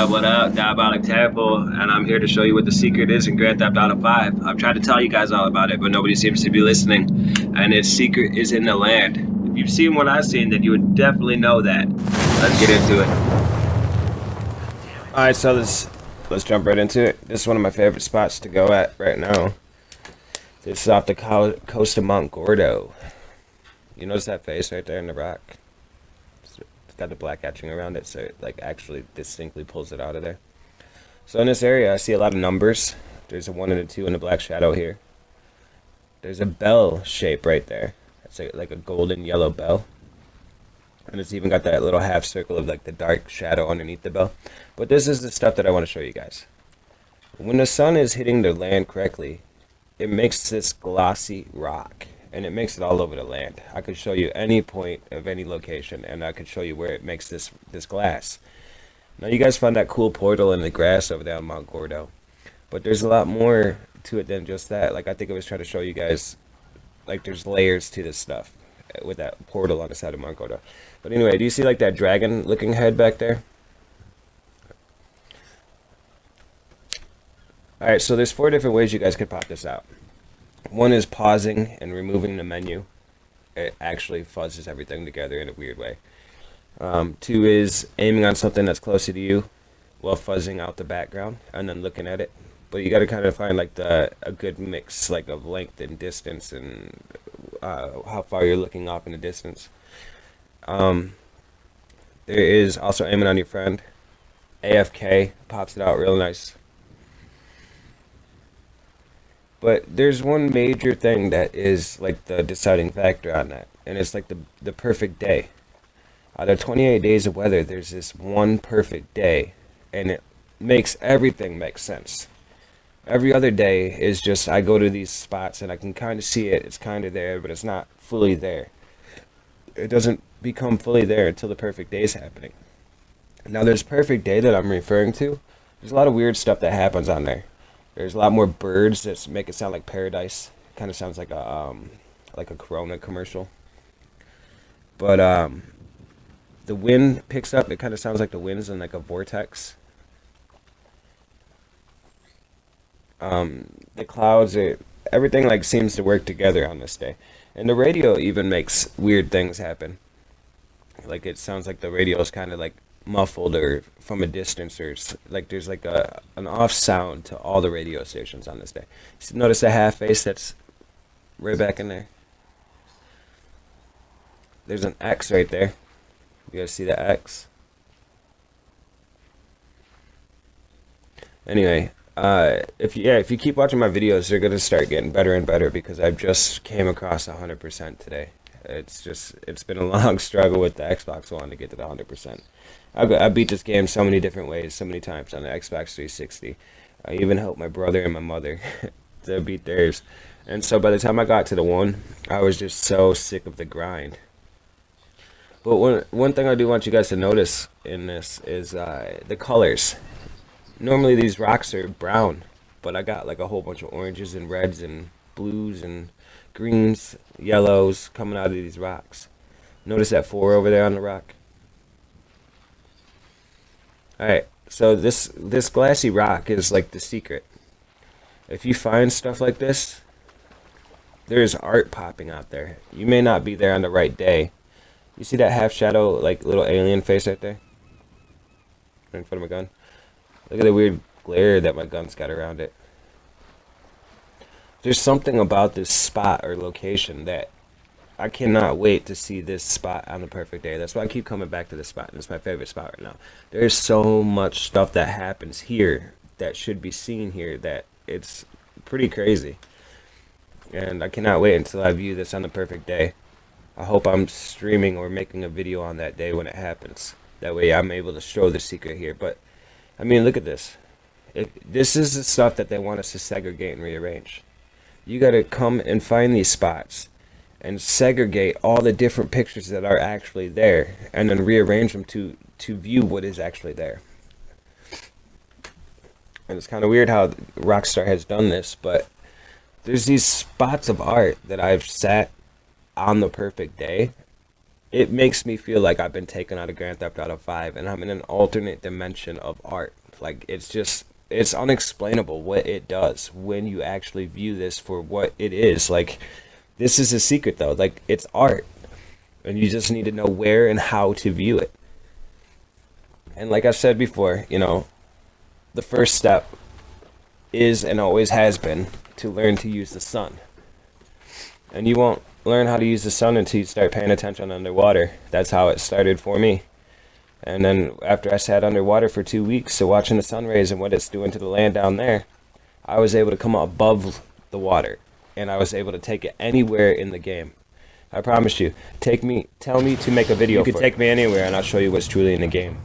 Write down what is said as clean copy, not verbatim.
What up? Diabolic Temple, and I'm here to show you what the secret is in Grand Theft Auto 5. I've tried to tell you guys all about it, but nobody seems to be listening. And its secret is in the land. If you've seen what I've seen, then you would definitely know that. Let's get into it. Alright, so let's jump right into it. This is one of my favorite spots to go at right now. This is off the coast of Mount Gordo. You notice that face right there in the rock? It's got the black etching around it, so it like actually distinctly pulls it out of there. So in this area, I see a lot of numbers. There's a 1 and a 2 in the black shadow here. There's a bell shape right there. It's like a golden yellow bell. And it's even got that little half circle of like the dark shadow underneath the bell. But this is the stuff that I want to show you guys. When the sun is hitting the land correctly, it makes this glossy rock. And it makes it all over the land. I could show you any point of any location, and I could show you where it makes this glass. Now you guys found that cool portal in the grass over there on Mount Gordo. But there's a lot more to it than just that. Like I think I was trying to show you guys, like there's layers to this stuff with that portal on the side of Mount Gordo. But anyway, do you see like that dragon looking head back there? Alright, so there's 4 different ways you guys could pop this out. One is pausing and removing the menu. It actually fuzzes everything together in a weird way. 2 is aiming on something that's closer to you while fuzzing out the background and then looking at it. But you got to kind of find like a good mix like of length and distance and how far you're looking off in the distance. There is also aiming on your friend. AFK pops it out real nice. But there's one major thing that is like the deciding factor on that, and it's like the perfect day. Out of 28 days of weather, there's this one perfect day, and it makes everything make sense. Every other day is just I go to these spots and I can kind of see it, it's kind of there, but it's not fully there. It doesn't become fully there until the perfect day is happening. Now there's perfect day that I'm referring to. There's a lot of weird stuff that happens on there. There's a lot more birds that make it sound like paradise. Kind of sounds like a Corona commercial. But the wind picks up. It kind of sounds like the wind's in like a vortex. The clouds, everything like seems to work together on this day. And the radio even makes weird things happen. Like it sounds like the radio is kind of like muffled or from a distance, or like there's like an off sound to all the radio stations on this day. Notice the half face that's right back in there. There's an X right there. You guys see the X? Anyway, if you keep watching my videos, they're gonna start getting better and better because I've just came across 100% today. It's been a long struggle with the Xbox One to get to the 100%. I beat this game so many different ways, so many times on the Xbox 360. I even helped my brother and my mother to beat theirs. And so by the time I got to the 1, I was just so sick of the grind. But one thing I do want you guys to notice in this is the colors. Normally these rocks are brown, but I got like a whole bunch of oranges and reds and blues and greens, yellows coming out of these rocks. Notice that 4 over there on the rock? Alright, so this glassy rock is like the secret. If you find stuff like this, there's art popping out there. You may not be there on the right day. You see that half shadow, like little alien face right there? Right in front of my gun? Look at the weird glare that my gun's got around it. There's something about this spot or location that I cannot wait to see this spot on the perfect day. That's why I keep coming back to this spot, and it's my favorite spot right now. There's so much stuff that happens here that should be seen here that it's pretty crazy. And I cannot wait until I view this on the perfect day. I hope I'm streaming or making a video on that day when it happens. That way I'm able to show the secret here. But, I mean, look at this. This is the stuff that they want us to segregate and rearrange. You gotta come and find these spots and segregate all the different pictures that are actually there and then rearrange them to view what is actually there. And it's kind of weird how Rockstar has done this, but there's these spots of art that I've sat on the perfect day it makes me feel like I've been taken out of Grand Theft Auto 5 and I'm in an alternate dimension of art. Like, it's unexplainable what it does when you actually view this for what it is. Like, this is a secret though. Like, it's art. And you just need to know where and how to view it. And like I said before, the first step is and always has been to learn to use the sun. And you won't learn how to use the sun until you start paying attention underwater. That's how it started for me. And then after I sat underwater for 2 weeks, so watching the sun rays and what it's doing to the land down there, I was able to come above the water. And I was able to take it anywhere in the game. I promise you, tell me to make a video. You can take me anywhere and I'll show you what's truly in the game.